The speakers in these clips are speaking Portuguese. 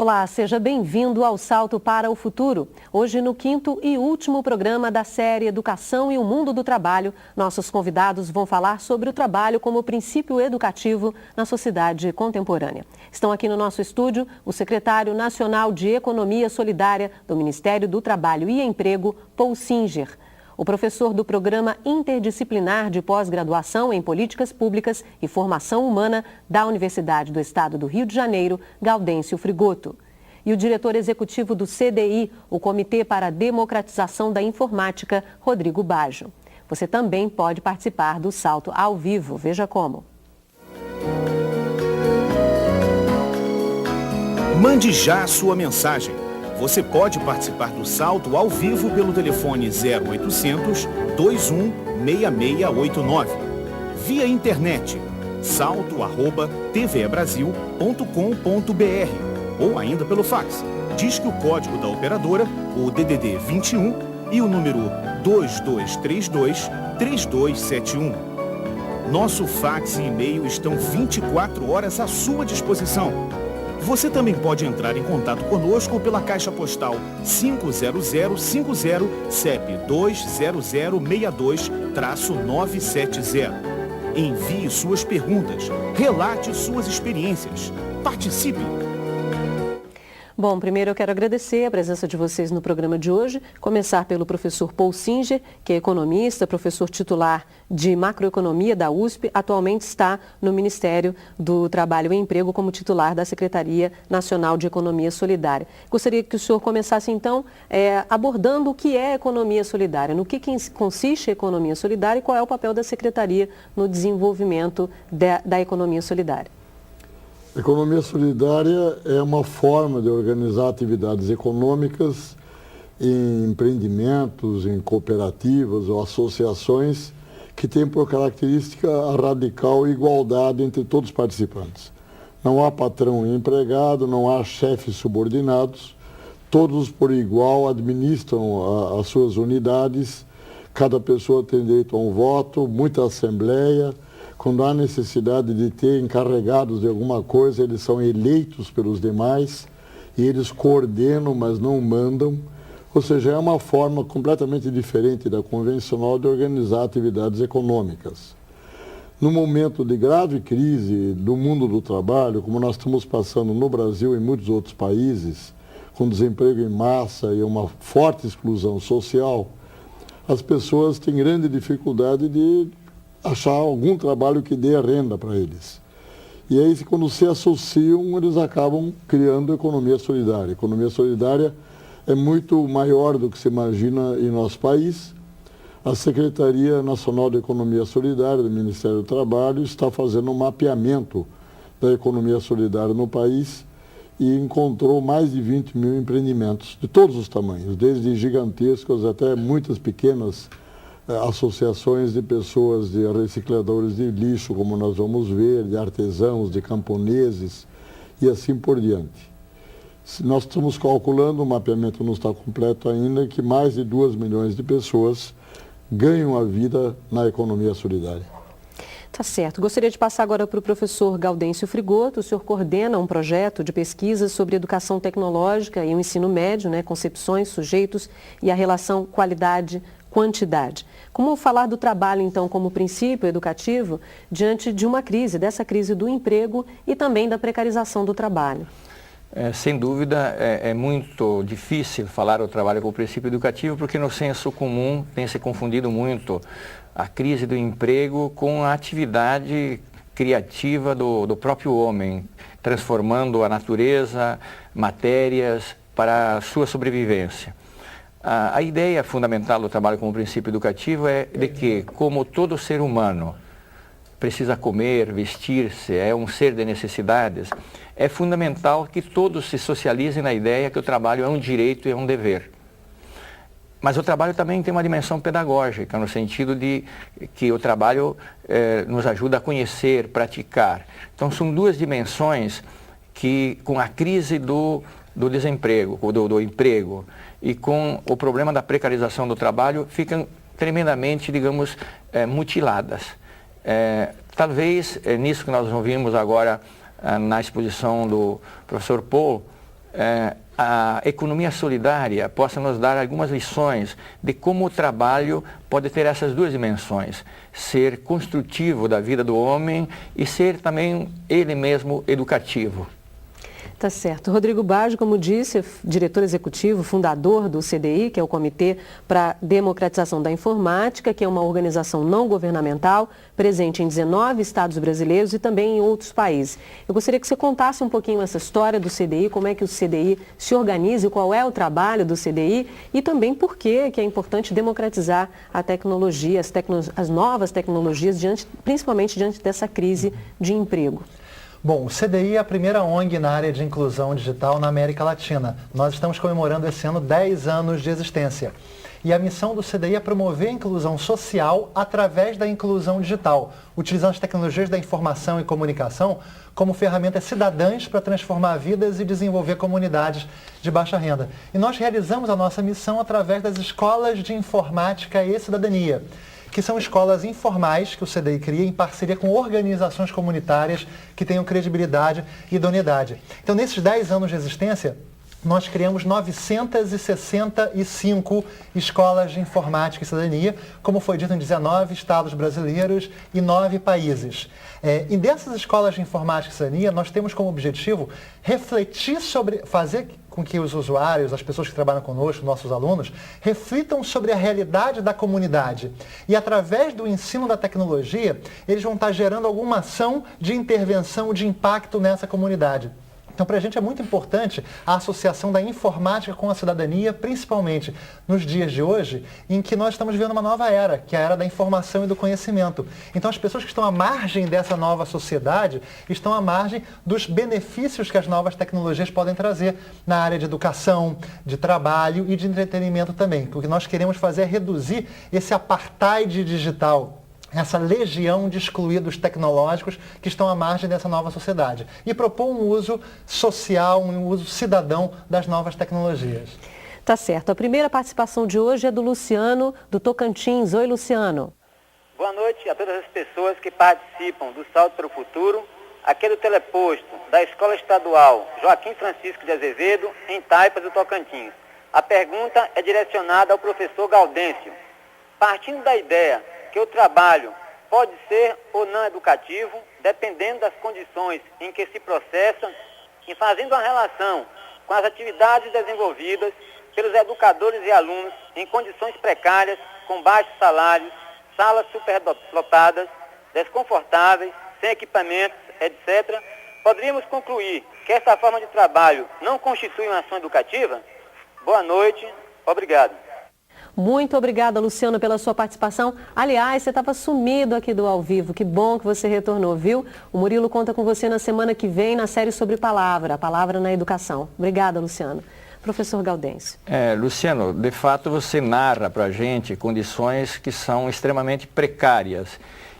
Olá, seja bem-vindo ao Salto para o Futuro. Hoje, no quinto e último programa da série Educação e o Mundo do Trabalho, nossos convidados vão falar sobre o trabalho como princípio educativo na sociedade contemporânea. Estão aqui no nosso estúdio o secretário nacional de Economia Solidária do Ministério do Trabalho e Emprego, Paul Singer, o professor do Programa Interdisciplinar de Pós-Graduação em Políticas Públicas e Formação Humana da Universidade do Estado do Rio de Janeiro, Gaudêncio Frigoto, e o diretor executivo do CDI, o Comitê para a Democratização da Informática, Rodrigo Baggio. Você também pode participar do Salto ao vivo, veja como. Mande já a sua mensagem. Você pode participar do Salto ao vivo pelo telefone 0800 21 6689. Via internet, salto@tvebrasil.com.br ou ainda pelo fax. Disque o código da operadora, o DDD 21 e o número 2232-3271. Nosso fax e e-mail estão 24 horas à sua disposição. Você também pode entrar em contato conosco pela Caixa Postal 50050, CEP 20062-970. Envie suas perguntas, relate suas experiências. Participe! Bom, primeiro eu quero agradecer a presença de vocês no programa de hoje, começar pelo professor Paul Singer, que é economista, professor titular de macroeconomia da USP, atualmente está no Ministério do Trabalho e Emprego como titular da Secretaria Nacional de Economia Solidária. Gostaria que o senhor começasse então abordando o que é economia solidária, no que consiste a economia solidária e qual é o papel da Secretaria no desenvolvimento da economia solidária. A economia solidária é uma forma de organizar atividades econômicas em empreendimentos, em cooperativas ou associações que têm por característica a radical igualdade entre todos os participantes. Não há patrão e empregado, não há chefes subordinados, todos por igual administram as suas unidades, cada pessoa tem direito a um voto, muita assembleia. Quando há necessidade de ter encarregados de alguma coisa, eles são eleitos pelos demais e eles coordenam, mas não mandam. Ou seja, é uma forma completamente diferente da convencional de organizar atividades econômicas. No momento de grave crise do mundo do trabalho, como nós estamos passando no Brasil e em muitos outros países, com desemprego em massa e uma forte exclusão social, as pessoas têm grande dificuldade de achar algum trabalho que dê renda para eles. E aí, quando se associam, eles acabam criando economia solidária. A economia solidária é muito maior do que se imagina em nosso país. A Secretaria Nacional de Economia Solidária do Ministério do Trabalho está fazendo um mapeamento da economia solidária no país e encontrou mais de 20 mil empreendimentos de todos os tamanhos, desde gigantescos até muitas pequenas associações de pessoas, de recicladores de lixo, como nós vamos ver, de artesãos, de camponeses e assim por diante. Nós estamos calculando, o mapeamento não está completo ainda, que mais de 2 milhões de pessoas ganham a vida na economia solidária. Tá certo. Gostaria de passar agora para o professor Gaudêncio Frigoto. O senhor coordena um projeto de pesquisa sobre educação tecnológica e o ensino médio, concepções, sujeitos e a relação qualidade-quantidade. Como falar do trabalho, então, como princípio educativo diante de uma crise, dessa crise do emprego e também da precarização do trabalho? Sem dúvida, é muito difícil falar o trabalho como princípio educativo, porque no senso comum tem se confundido muito a crise do emprego com a atividade criativa do próprio homem, transformando a natureza, matérias para a sua sobrevivência. A ideia fundamental do trabalho como princípio educativo é de que, como todo ser humano precisa comer, vestir-se, é um ser de necessidades, é fundamental que todos se socializem na ideia que o trabalho é um direito e é um dever. Mas o trabalho também tem uma dimensão pedagógica, no sentido de que o trabalho nos ajuda a conhecer, praticar. Então são duas dimensões que, com a crise do desemprego, do emprego, e com o problema da precarização do trabalho, ficam tremendamente, digamos, mutiladas. Talvez nisso que nós ouvimos agora na exposição do professor Paul, a economia solidária possa nos dar algumas lições de como o trabalho pode ter essas duas dimensões, ser construtivo da vida do homem e ser também ele mesmo educativo. Tá certo. Rodrigo Baggio, como disse, diretor executivo, fundador do CDI, que é o Comitê para a Democratização da Informática, que é uma organização não governamental, presente em 19 estados brasileiros e também em outros países. Eu gostaria que você contasse um pouquinho essa história do CDI, como é que o CDI se organiza, qual é o trabalho do CDI e também por que é importante democratizar a tecnologia, as novas tecnologias, principalmente diante dessa crise de emprego. Bom, o CDI é a primeira ONG na área de inclusão digital na América Latina. Nós estamos comemorando esse ano 10 anos de existência. E a missão do CDI é promover a inclusão social através da inclusão digital, utilizando as tecnologias da informação e comunicação como ferramentas cidadãs para transformar vidas e desenvolver comunidades de baixa renda. E nós realizamos a nossa missão através das escolas de informática e cidadania, que são escolas informais que o CDI cria em parceria com organizações comunitárias que tenham credibilidade e idoneidade. Então, nesses 10 anos de existência, nós criamos 965 escolas de informática e cidadania, como foi dito, em 19 estados brasileiros e 9 países. E dessas escolas de informática e cidadania, nós temos como objetivo refletir sobre, fazer com que os usuários, as pessoas que trabalham conosco, nossos alunos, reflitam sobre a realidade da comunidade. E através do ensino da tecnologia, eles vão estar gerando alguma ação de intervenção, de impacto nessa comunidade. Então, para a gente é muito importante a associação da informática com a cidadania, principalmente nos dias de hoje, em que nós estamos vivendo uma nova era, que é a era da informação e do conhecimento. Então, as pessoas que estão à margem dessa nova sociedade estão à margem dos benefícios que as novas tecnologias podem trazer na área de educação, de trabalho e de entretenimento também. O que nós queremos fazer é reduzir esse apartheid digital, essa legião de excluídos tecnológicos que estão à margem dessa nova sociedade. E propor um uso social, um uso cidadão das novas tecnologias. Tá certo. A primeira participação de hoje é do Luciano, do Tocantins. Oi, Luciano. Boa noite a todas as pessoas que participam do Salto para o Futuro, aqui do Teleposto, da Escola Estadual Joaquim Francisco de Azevedo, em Taipas do Tocantins. A pergunta é direcionada ao professor Gaudêncio. Partindo da ideia que o trabalho pode ser ou não educativo, dependendo das condições em que se processa, e fazendo uma relação com as atividades desenvolvidas pelos educadores e alunos em condições precárias, com baixos salários, salas superlotadas, desconfortáveis, sem equipamentos, etc., poderíamos concluir que essa forma de trabalho não constitui uma ação educativa? Boa noite, obrigado. Muito obrigada, Luciano, pela sua participação. Aliás, você estava sumido aqui do Ao Vivo. Que bom que você retornou, viu? O Murilo conta com você na semana que vem na série sobre palavra, a palavra na educação. Obrigada, Luciano. Professor Gaudêncio. Luciano, de fato você narra para a gente condições que são extremamente precárias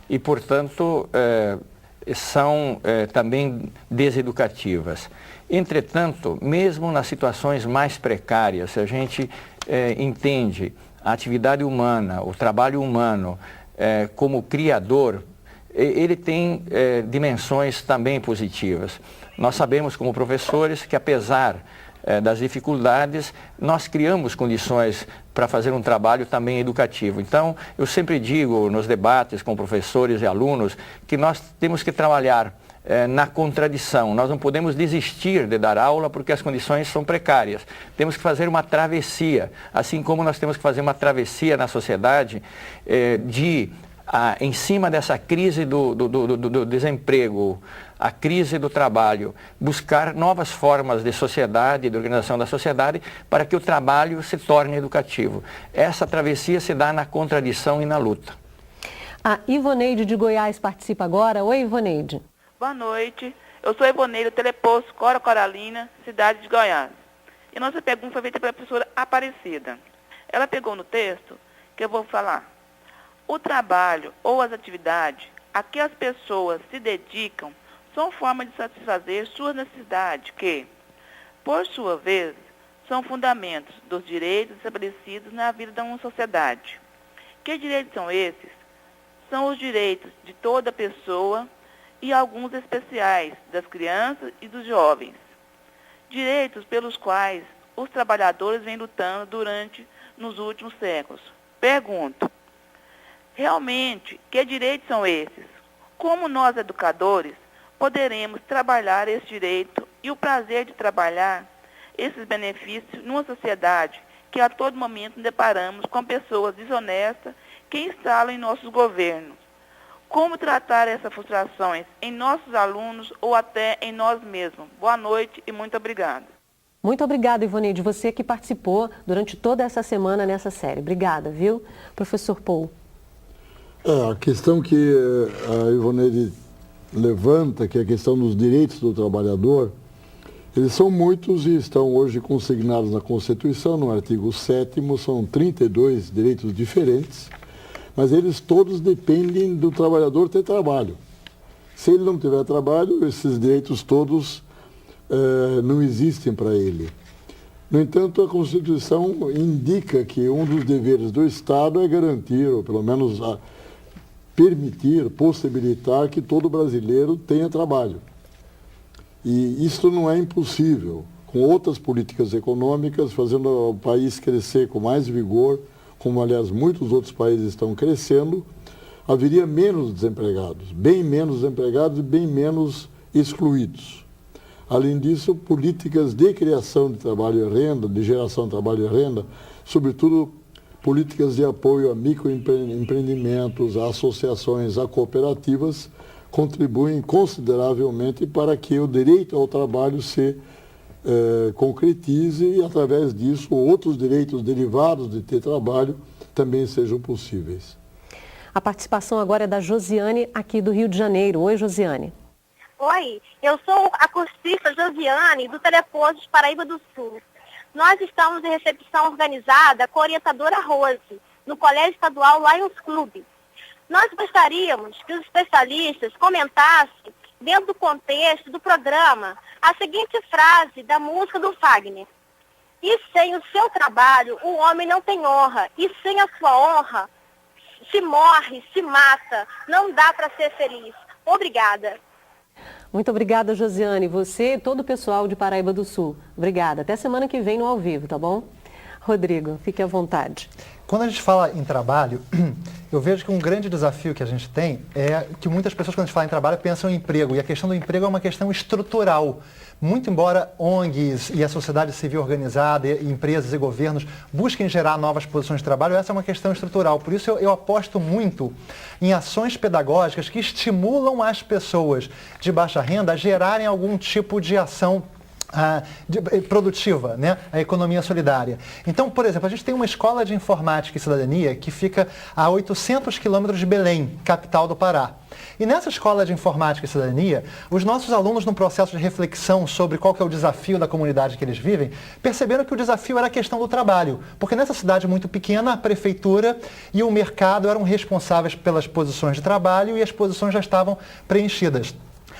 e, portanto, são também deseducativas. Entretanto, mesmo nas situações mais precárias, se a gente entende a atividade humana, o trabalho humano como criador, ele tem dimensões também positivas. Nós sabemos como professores que, apesar das dificuldades, nós criamos condições para fazer um trabalho também educativo. Então, eu sempre digo nos debates com professores e alunos que nós temos que trabalhar na contradição. Nós não podemos desistir de dar aula porque as condições são precárias. Temos que fazer uma travessia, assim como nós temos que fazer uma travessia na sociedade em cima dessa crise do desemprego, a crise do trabalho, buscar novas formas de sociedade, de organização da sociedade, para que o trabalho se torne educativo. Essa travessia se dá na contradição e na luta. A Ivoneide de Goiás participa agora. Oi, Ivoneide. Boa noite, eu sou Ivoneide, do Teleposto Cora Coralina, cidade de Goiás. E nossa pergunta foi feita pela professora Aparecida. Ela pegou no texto que eu vou falar. O trabalho ou as atividades a que as pessoas se dedicam são formas de satisfazer suas necessidades que, por sua vez, são fundamentos dos direitos estabelecidos na vida de uma sociedade. Que direitos são esses? São os direitos de toda pessoa e alguns especiais das crianças e dos jovens. direitos pelos quais os trabalhadores vêm lutando nos últimos séculos. Pergunto, realmente, que direitos são esses? Como nós, educadores, poderemos trabalhar esse direito e o prazer de trabalhar esses benefícios numa sociedade que a todo momento deparamos com pessoas desonestas que instalam em nossos governos? Como tratar essas frustrações em nossos alunos ou até em nós mesmos? Boa noite e muito obrigada. Muito obrigada, Ivoneide, você que participou durante toda essa semana nessa série. Obrigada, viu? Professor Paul. A questão que a Ivoneide levanta, que é a questão dos direitos do trabalhador, eles são muitos e estão hoje consignados na Constituição, no artigo 7º, são 32 direitos diferentes, mas eles todos dependem do trabalhador ter trabalho. Se ele não tiver trabalho, esses direitos todos não existem para ele. No entanto, a Constituição indica que um dos deveres do Estado é garantir, ou pelo menos permitir, possibilitar que todo brasileiro tenha trabalho. E isso não é impossível. Com outras políticas econômicas, fazendo o país crescer com mais vigor, como aliás muitos outros países estão crescendo, haveria menos desempregados, bem menos desempregados e bem menos excluídos. Além disso, políticas de criação de trabalho e renda, de geração de trabalho e renda, sobretudo políticas de apoio a microempreendimentos, a associações, a cooperativas, contribuem consideravelmente para que o direito ao trabalho se concretize e, através disso, outros direitos derivados de ter trabalho também sejam possíveis. A participação agora é da Josiane, aqui do Rio de Janeiro. Oi, Josiane. Oi, eu sou a cursista Josiane, do Teleposto de Paraíba do Sul. Nós estamos em recepção organizada com a orientadora Rose, no Colégio Estadual Lions Club. Nós gostaríamos que os especialistas comentassem, dentro do contexto do programa, a seguinte frase da música do Fagner: e sem o seu trabalho, o homem não tem honra, e sem a sua honra, se morre, se mata, não dá para ser feliz. Obrigada. Muito obrigada, Josiane. Você e todo o pessoal de Paraíba do Sul. Obrigada. Até semana que vem no Ao Vivo, tá bom? Rodrigo, fique à vontade. Quando a gente fala em trabalho, eu vejo que um grande desafio que a gente tem é que muitas pessoas, quando a gente fala em trabalho, pensam em emprego. E a questão do emprego é uma questão estrutural. Muito embora ONGs e a sociedade civil organizada, e empresas e governos busquem gerar novas posições de trabalho, essa é uma questão estrutural. Por isso eu aposto muito em ações pedagógicas que estimulam as pessoas de baixa renda a gerarem algum tipo de ação produtiva, né? A economia solidária. Então, por exemplo, a gente tem uma escola de informática e cidadania que fica a 800 quilômetros de Belém, capital do Pará. E nessa escola de informática e cidadania, os nossos alunos, no processo de reflexão sobre qual que é o desafio da comunidade que eles vivem, perceberam que o desafio era a questão do trabalho. Porque nessa cidade muito pequena, a prefeitura e o mercado eram responsáveis pelas posições de trabalho e as posições já estavam preenchidas.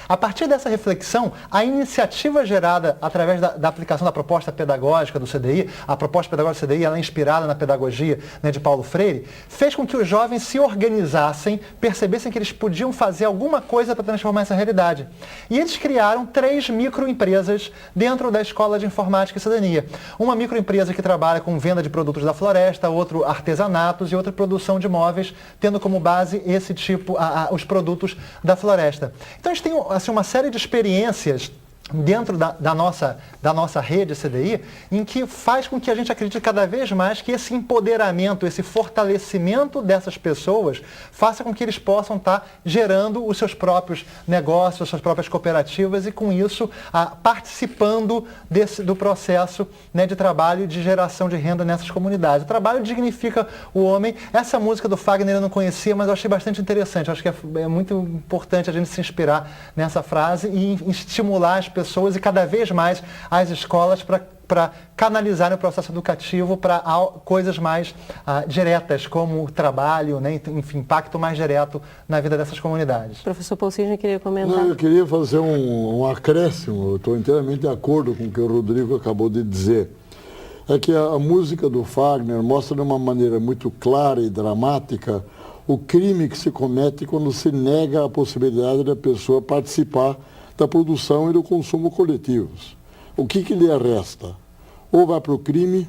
A partir dessa reflexão, a iniciativa gerada através da aplicação da proposta pedagógica do CDI, a proposta pedagógica do CDI, ela é inspirada na pedagogia, né, de Paulo Freire, fez com que os jovens se organizassem, percebessem que eles podiam fazer alguma coisa para transformar essa realidade. E eles criaram 3 microempresas dentro da Escola de Informática e Cidadania. Uma microempresa que trabalha com venda de produtos da floresta, outro artesanatos e outra produção de móveis, tendo como base esse tipo, os produtos da floresta. Então a gente tem assim, uma série de experiências dentro da nossa rede CDI, em que faz com que a gente acredite cada vez mais que esse empoderamento, esse fortalecimento dessas pessoas, faça com que eles possam estar gerando os seus próprios negócios, as suas próprias cooperativas e, com isso, participando do processo, né, de trabalho e de geração de renda nessas comunidades. O trabalho dignifica o homem. Essa música do Fagner eu não conhecia, mas eu achei bastante interessante. Eu acho que é muito importante a gente se inspirar nessa frase e estimular as pessoas e cada vez mais as escolas para canalizarem o processo educativo para coisas mais diretas, como o trabalho, né? Enfim, impacto mais direto na vida dessas comunidades. Professor Paul Sidney queria comentar. Não, eu queria fazer um acréscimo, eu estou inteiramente de acordo com o que o Rodrigo acabou de dizer. É que a música do Fagner mostra de uma maneira muito clara e dramática o crime que se comete quando se nega a possibilidade da pessoa participar da produção e do consumo coletivos. o que lhe resta? Ou vai para o crime,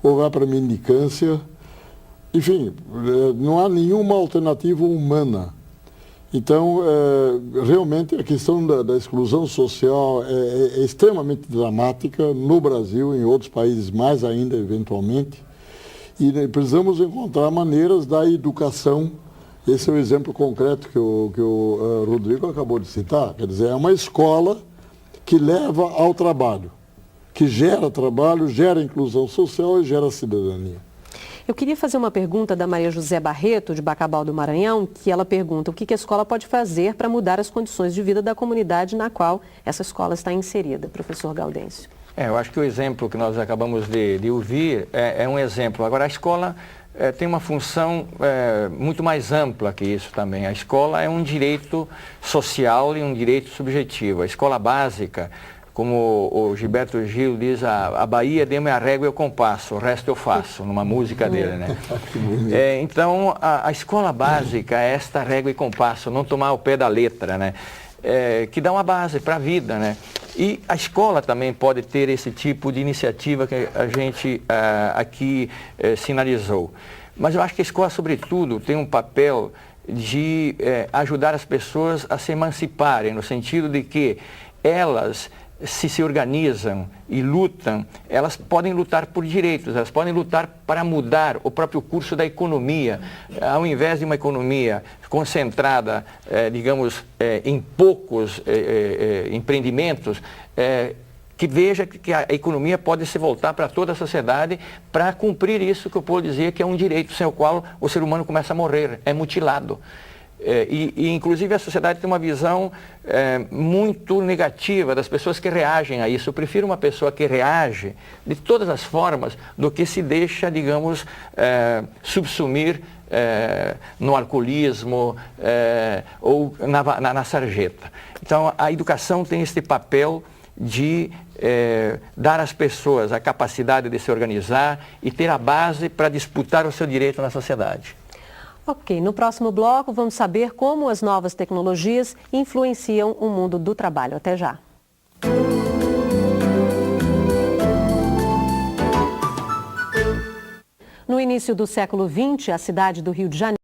ou vai para a mendicância. Enfim, não há nenhuma alternativa humana. Então, realmente a questão da exclusão social é extremamente dramática no Brasil, em outros países mais ainda, eventualmente. E precisamos encontrar maneiras da educação. Esse é o exemplo concreto que o Rodrigo acabou de citar. Quer dizer, é uma escola que leva ao trabalho, que gera trabalho, gera inclusão social e gera cidadania. Eu queria fazer uma pergunta da Maria José Barreto, de Bacabal do Maranhão, que ela pergunta o que a escola pode fazer para mudar as condições de vida da comunidade na qual essa escola está inserida, professor Gaudêncio. Eu acho que o exemplo que nós acabamos de ouvir é um exemplo. Agora, a escola tem uma função muito mais ampla que isso também. A escola é um direito social e um direito subjetivo. A escola básica, como o Gilberto Gil diz, a Bahia deu-me a régua e o compasso, o resto eu faço, numa música dele, né? Então, a escola básica é esta régua e compasso, não tomar o pé da letra, né? Que dá uma base para a vida, né? E a escola também pode ter esse tipo de iniciativa que a gente aqui sinalizou. Mas eu acho que a escola, sobretudo, tem um papel de ajudar as pessoas a se emanciparem, no sentido de que elas, se organizam e lutam, elas podem lutar por direitos, elas podem lutar para mudar o próprio curso da economia. Ao invés de uma economia concentrada, digamos, em poucos empreendimentos, que veja que a economia pode se voltar para toda a sociedade para cumprir isso que o Paulo dizia que é um direito sem o qual o ser humano começa a morrer, é mutilado. Inclusive, a sociedade tem uma visão muito negativa das pessoas que reagem a isso. Eu prefiro uma pessoa que reage de todas as formas do que se deixa, digamos, subsumir no alcoolismo ou na sarjeta. Então, a educação tem este papel de dar às pessoas a capacidade de se organizar e ter a base para disputar o seu direito na sociedade. Ok, no próximo bloco vamos saber como as novas tecnologias influenciam o mundo do trabalho. Até já. No início do século XX, a cidade do Rio de Janeiro